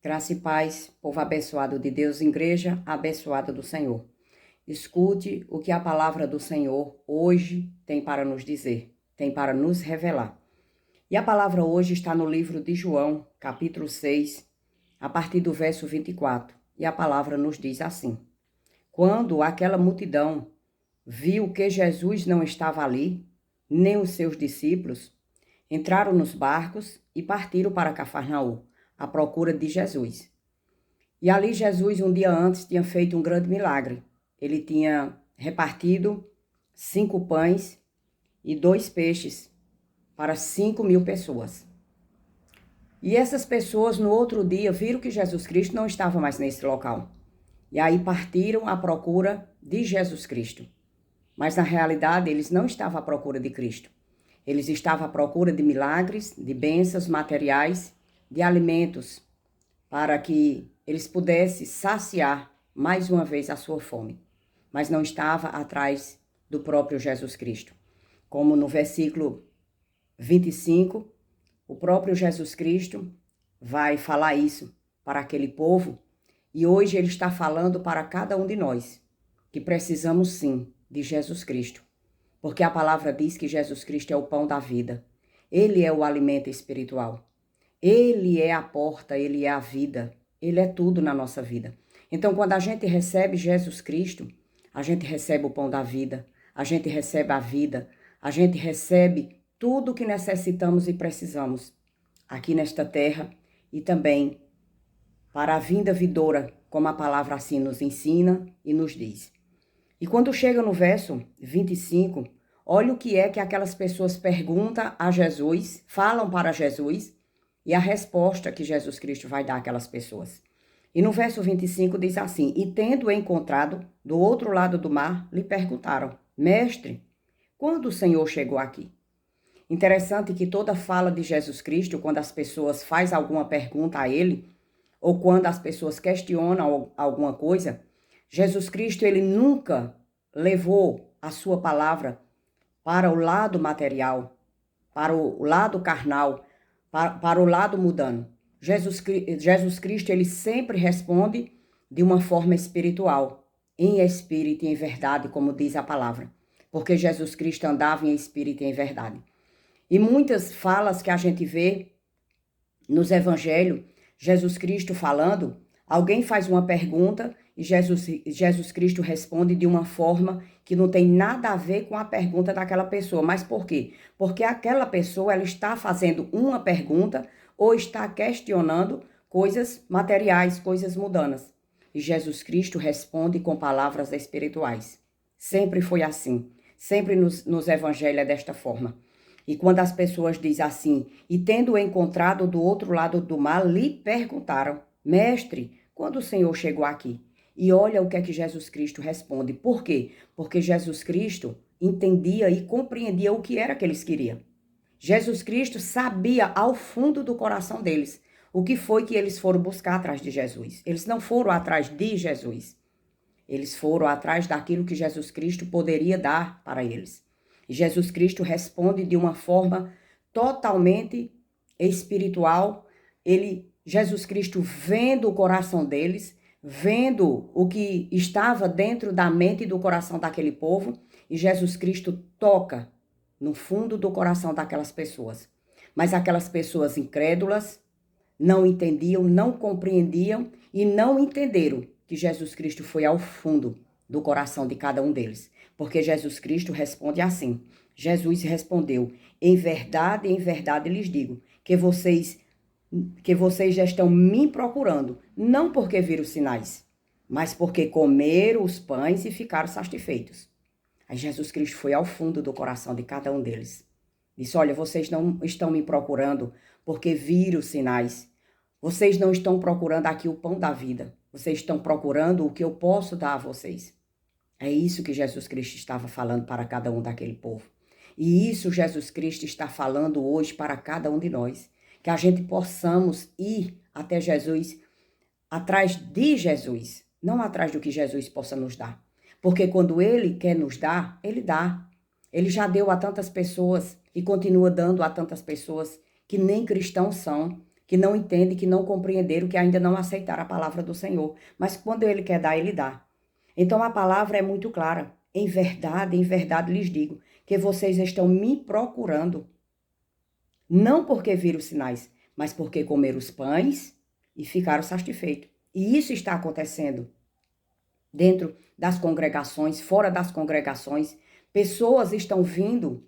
Graça e paz, povo abençoado de Deus, igreja abençoada do Senhor. Escute o que a palavra do Senhor hoje tem para nos dizer, tem para nos revelar. E a palavra hoje está no livro de João, capítulo 6, a partir do verso 24. E a palavra nos diz assim: Quando aquela multidão viu que Jesus não estava ali, nem os seus discípulos, entraram nos barcos e partiram para Cafarnaum, à procura de Jesus. E ali Jesus, um dia antes, tinha feito um grande milagre. Ele tinha repartido 5 pães e 2 peixes para 5.000 pessoas. E essas pessoas, no outro dia, viram que Jesus Cristo não estava mais nesse local. E aí partiram à procura de Jesus Cristo. Mas, na realidade, eles não estavam à procura de Cristo. Eles estavam à procura de milagres, de bênçãos materiais, de alimentos, para que eles pudessem saciar mais uma vez a sua fome. Mas não estava atrás do próprio Jesus Cristo. Como no versículo 25, o próprio Jesus Cristo vai falar isso para aquele povo. E hoje ele está falando para cada um de nós, que precisamos sim de Jesus Cristo. Porque a palavra diz que Jesus Cristo é o pão da vida. Ele é o alimento espiritual. Ele é a porta, ele é a vida. Ele é tudo na nossa vida. Então, quando a gente recebe Jesus Cristo, a gente recebe o pão da vida, a gente recebe a vida, a gente recebe tudo o que necessitamos e precisamos aqui nesta terra e também para a vinda vindoura, como a palavra assim nos ensina e nos diz. E quando chega no verso 25, olha o que é que aquelas pessoas perguntam a Jesus, falam para Jesus, e a resposta que Jesus Cristo vai dar àquelas pessoas. E no verso 25 diz assim: E tendo encontrado do outro lado do mar, lhe perguntaram: Mestre, quando o Senhor chegou aqui? Interessante que toda fala de Jesus Cristo, quando as pessoas fazem alguma pergunta a ele, ou quando as pessoas questionam alguma coisa, Jesus Cristo, ele nunca levou a sua palavra para o lado material, para o lado carnal, para o lado mundano. Jesus Cristo, ele sempre responde de uma forma espiritual, em espírito e em verdade, como diz a palavra. Porque Jesus Cristo andava em espírito e em verdade. E muitas falas que a gente vê nos evangelhos, Jesus Cristo falando, alguém faz uma pergunta e Jesus Cristo responde de uma forma que não tem nada a ver com a pergunta daquela pessoa. Mas por quê? Porque aquela pessoa ela está fazendo uma pergunta ou está questionando coisas materiais, coisas mundanas. E Jesus Cristo responde com palavras espirituais. Sempre foi assim. Sempre nos evangelhos é desta forma. E quando as pessoas dizem assim, e tendo encontrado do outro lado do mar, lhe perguntaram: Mestre, quando o Senhor chegou aqui? E olha o que é que Jesus Cristo responde. Por quê? Porque Jesus Cristo entendia e compreendia o que era que eles queriam. Jesus Cristo sabia ao fundo do coração deles o que foi que eles foram buscar atrás de Jesus. Eles não foram atrás de Jesus. Eles foram atrás daquilo que Jesus Cristo poderia dar para eles. E Jesus Cristo responde de uma forma totalmente espiritual. Jesus Cristo vendo o coração deles, vendo o que estava dentro da mente e do coração daquele povo, e Jesus Cristo toca no fundo do coração daquelas pessoas. Mas aquelas pessoas incrédulas não entendiam, não compreendiam e não entenderam que Jesus Cristo foi ao fundo do coração de cada um deles. Porque Jesus Cristo responde assim. Jesus respondeu: em verdade lhes digo que vocês já estão me procurando, não porque viram sinais, mas porque comeram os pães e ficaram satisfeitos. Aí Jesus Cristo foi ao fundo do coração de cada um deles. Disse: olha, vocês não estão me procurando porque viram sinais. Vocês não estão procurando aqui o pão da vida. Vocês estão procurando o que eu posso dar a vocês. É isso que Jesus Cristo estava falando para cada um daquele povo. E isso Jesus Cristo está falando hoje para cada um de nós. Que a gente possamos ir até Jesus, atrás de Jesus, não atrás do que Jesus possa nos dar. Porque quando Ele quer nos dar, Ele dá. Ele já deu a tantas pessoas e continua dando a tantas pessoas que nem cristãos são, que não entendem, que não compreenderam, que ainda não aceitaram a palavra do Senhor. Mas quando Ele quer dar, Ele dá. Então a palavra é muito clara. Em verdade lhes digo, que vocês estão me procurando, não porque viram os sinais, mas porque comeram os pães e ficaram satisfeitos. E isso está acontecendo dentro das congregações, fora das congregações. Pessoas estão vindo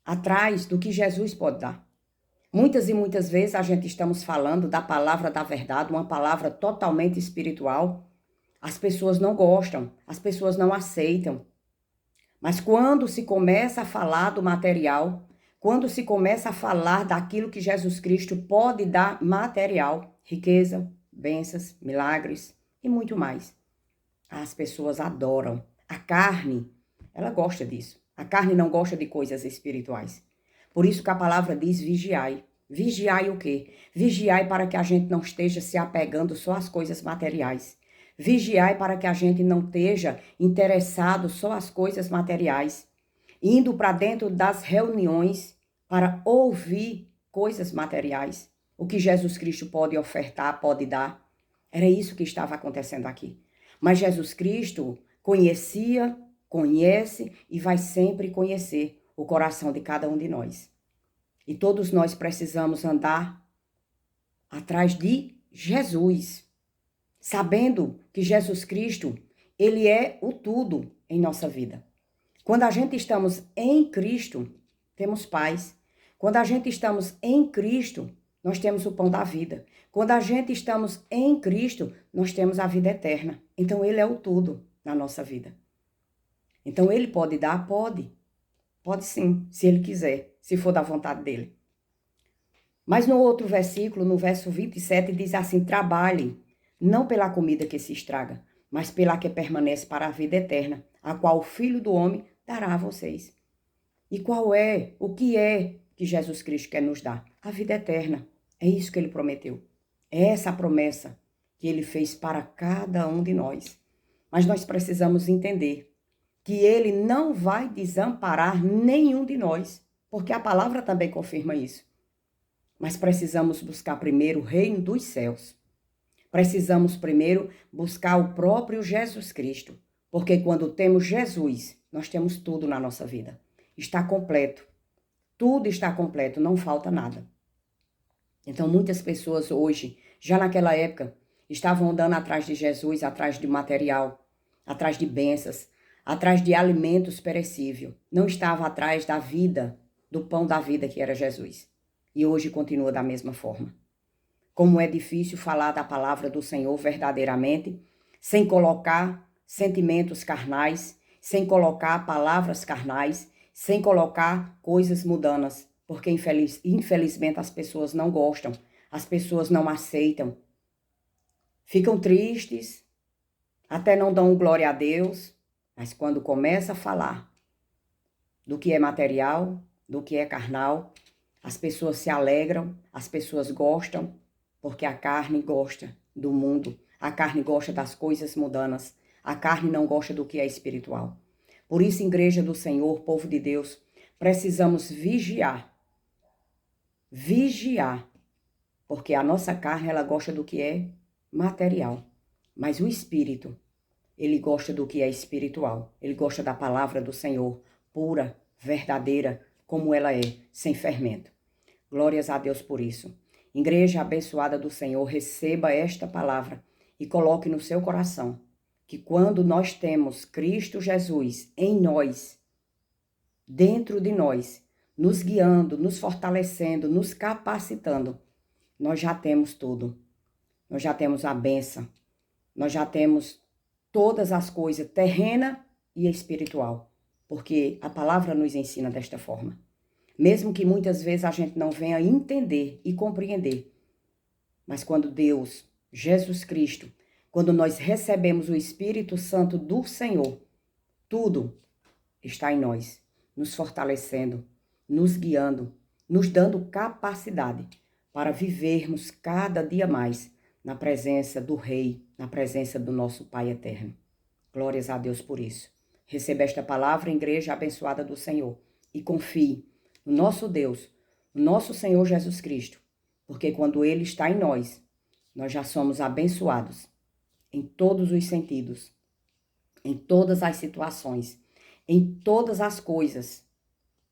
atrás do que Jesus pode dar. Muitas e muitas vezes a gente estamos falando da palavra da verdade, uma palavra totalmente espiritual. As pessoas não gostam, as pessoas não aceitam. Mas quando se começa a falar do material, quando se começa a falar daquilo que Jesus Cristo pode dar material, riqueza, bênçãos, milagres e muito mais, as pessoas adoram. A carne, ela gosta disso. A carne não gosta de coisas espirituais. Por isso que a palavra diz vigiai. Vigiai o quê? Vigiai para que a gente não esteja se apegando só às coisas materiais. Vigiai para que a gente não esteja interessado só às coisas materiais. Indo para dentro das reuniões para ouvir coisas materiais. O que Jesus Cristo pode ofertar, pode dar. Era isso que estava acontecendo aqui. Mas Jesus Cristo conhecia, conhece e vai sempre conhecer o coração de cada um de nós. E todos nós precisamos andar atrás de Jesus, sabendo que Jesus Cristo, ele é o tudo em nossa vida. Quando a gente estamos em Cristo, temos paz. Quando a gente estamos em Cristo, nós temos o pão da vida. Quando a gente estamos em Cristo, nós temos a vida eterna. Então, ele é o tudo na nossa vida. Então, ele pode dar? Pode. Pode sim, se ele quiser, se for da vontade dele. Mas no outro versículo, no verso 27, diz assim: trabalhem, não pela comida que se estraga, mas pela que permanece para a vida eterna, a qual o Filho do Homem dará a vocês. E o que é que Jesus Cristo quer nos dar? A vida eterna. É isso que ele prometeu. É essa a promessa que ele fez para cada um de nós. Mas nós precisamos entender que ele não vai desamparar nenhum de nós, porque a palavra também confirma isso. Mas precisamos buscar primeiro o reino dos céus. Precisamos primeiro buscar o próprio Jesus Cristo, porque quando temos Jesus, nós temos tudo na nossa vida. Está completo. Tudo está completo, não falta nada. Então, muitas pessoas hoje, já naquela época, estavam andando atrás de Jesus, atrás de material, atrás de bênçãos, atrás de alimentos perecíveis. Não estava atrás da vida, do pão da vida que era Jesus. E hoje continua da mesma forma. Como é difícil falar da palavra do Senhor verdadeiramente, sem colocar sentimentos carnais, sem colocar palavras carnais, sem colocar coisas mundanas, porque infelizmente as pessoas não gostam, as pessoas não aceitam. Ficam tristes, até não dão glória a Deus, mas quando começa a falar do que é material, do que é carnal, as pessoas se alegram, as pessoas gostam, porque a carne gosta do mundo, a carne gosta das coisas mundanas, a carne não gosta do que é espiritual. Por isso, igreja do Senhor, povo de Deus, precisamos vigiar. Vigiar, porque a nossa carne, ela gosta do que é material, mas o espírito, ele gosta do que é espiritual, ele gosta da palavra do Senhor, pura, verdadeira, como ela é, sem fermento. Glórias a Deus por isso. Igreja abençoada do Senhor, receba esta palavra e coloque no seu coração que quando nós temos Cristo Jesus em nós, dentro de nós, nos guiando, nos fortalecendo, nos capacitando, nós já temos tudo. Nós já temos a bênção, nós já temos todas as coisas, terrena e espiritual, porque a palavra nos ensina desta forma. Mesmo que muitas vezes a gente não venha entender e compreender. Mas quando Deus, Jesus Cristo, quando nós recebemos o Espírito Santo do Senhor, tudo está em nós, nos fortalecendo, nos guiando, nos dando capacidade para vivermos cada dia mais na presença do Rei, na presença do nosso Pai eterno. Glórias a Deus por isso. Receba esta palavra, igreja abençoada do Senhor, e confie no nosso Deus, no nosso Senhor Jesus Cristo, porque quando Ele está em nós, nós já somos abençoados em todos os sentidos, em todas as situações, em todas as coisas,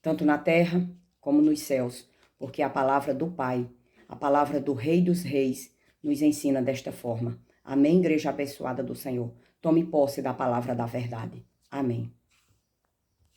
tanto na terra como nos céus, porque a palavra do Pai, a palavra do Rei dos Reis, nos ensina desta forma. Amém, igreja abençoada do Senhor. Tome posse da palavra da verdade. Amém.